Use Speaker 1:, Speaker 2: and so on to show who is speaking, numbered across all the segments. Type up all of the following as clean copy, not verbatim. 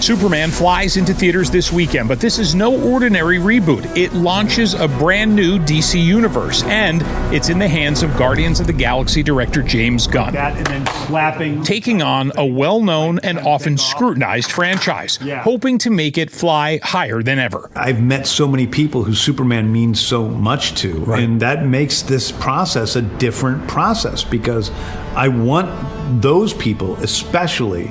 Speaker 1: Superman flies into theaters this weekend, but this is no ordinary reboot. It launches a brand new DC universe, and it's in the hands of Guardians of the Galaxy director James Gunn.
Speaker 2: And then slapping.
Speaker 1: Taking on a well-known and often scrutinized franchise, hoping to make it fly higher than ever.
Speaker 3: I've met so many people who Superman means so much to, and that makes this process a different process, because I want those people especially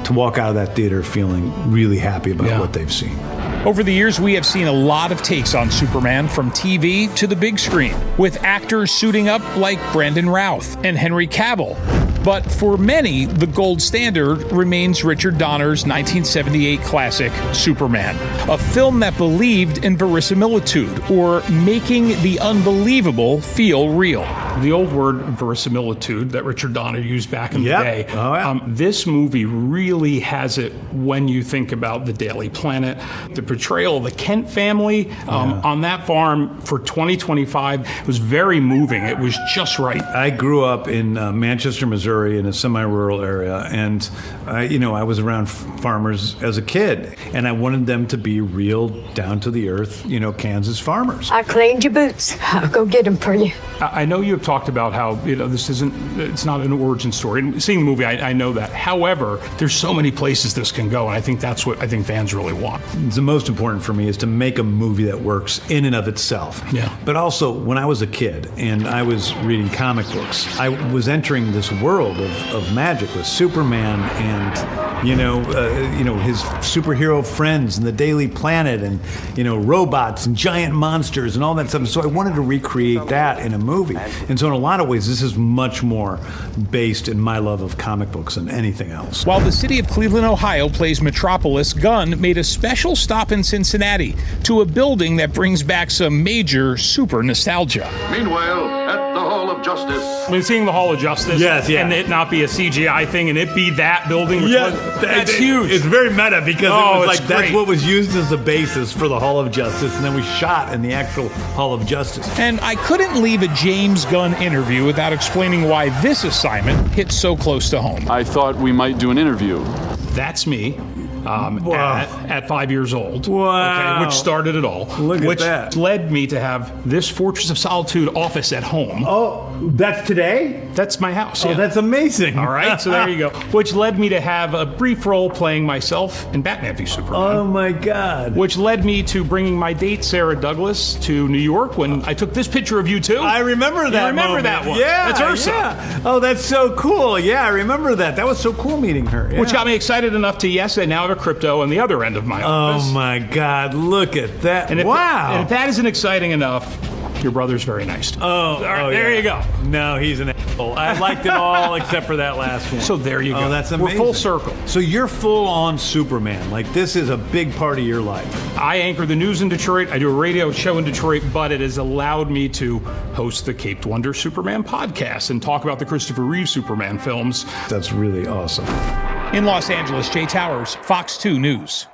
Speaker 3: to walk out of that theater feeling really happy about what they've seen.
Speaker 1: Over the years, we have seen a lot of takes on Superman, from TV to the big screen, with actors suiting up like Brandon Routh and Henry Cavill. But for many, the gold standard remains Richard Donner's 1978 classic, Superman, a film that believed in verisimilitude, or making the unbelievable feel real. The old word verisimilitude that Richard Donner used back in the day. This movie really has it when you think about the Daily Planet, the portrayal of the Kent family on that farm for 2025 was very moving. It was just right.
Speaker 3: I grew up in Manchester, Missouri, in a semi-rural area, and I was around farmers as a kid, and I wanted them to be real, down-to-the-earth, Kansas farmers.
Speaker 4: I cleaned your boots. I'll go get them for you.
Speaker 1: I know you have talked about how it's not an origin story. Seeing the movie, I know that. However, there's so many places this can go, and I think that's what fans really want.
Speaker 3: The most important for me is to make a movie that works in and of itself. Yeah. But also, when I was a kid and I was reading comic books, I was entering this world of magic with Superman and his superhero friends and the Daily Planet and robots and giant monsters and all that stuff. So I wanted to recreate that in a movie. And so in a lot of ways, this is much more based in my love of comic books than anything else.
Speaker 1: While the city of Cleveland, Ohio plays Metropolis, Gunn made a special stop in Cincinnati to a building that brings back some major super nostalgia.
Speaker 5: Meanwhile, at the Hall of Justice.
Speaker 1: Seeing the Hall of Justice, and it not be a CGI thing, and it be that building, that's huge.
Speaker 3: It's very meta, because it was that's
Speaker 1: great.
Speaker 3: what was used as the basis for the Hall of Justice, and then we shot in the actual Hall of Justice.
Speaker 1: And I couldn't leave a James Gunn interview without explaining why this assignment hits so close to home.
Speaker 6: I thought we might do an interview.
Speaker 1: That's me. At 5 years old.
Speaker 3: Wow.
Speaker 1: Okay, which started it all.
Speaker 3: Look at that.
Speaker 1: Led me to have this Fortress of Solitude office at home.
Speaker 3: Oh, that's today?
Speaker 1: That's my house.
Speaker 3: Oh, that's amazing.
Speaker 1: All right, so there you go. Which led me to have a brief role playing myself in Batman v Superman.
Speaker 3: Oh my God.
Speaker 1: Which led me to bringing my date, Sarah Douglas, to New York when I took this picture of you too.
Speaker 3: I remember that.
Speaker 1: You remember that one?
Speaker 3: Yeah.
Speaker 1: That's Ursa.
Speaker 3: Yeah. Oh, that's so cool. Yeah, I remember that. That was so cool meeting her. Yeah.
Speaker 1: Which got me excited enough to, I now have a crypto on the other end of my office.
Speaker 3: Oh my God, look at that.
Speaker 1: And
Speaker 3: wow.
Speaker 1: And if that isn't exciting enough, your brother's very nice to me. There you go.
Speaker 3: No, he's an asshole. I liked it all except for that last one.
Speaker 1: So there you go.
Speaker 3: Oh, that's amazing.
Speaker 1: We're full circle.
Speaker 3: So you're full on Superman. Like, this is a big part of your life.
Speaker 1: I anchor the news in Detroit. I do a radio show in Detroit, but it has allowed me to host the Caped Wonder Superman podcast and talk about the Christopher Reeve Superman films.
Speaker 3: That's really awesome.
Speaker 1: In Los Angeles, Jay Towers, Fox 2 News.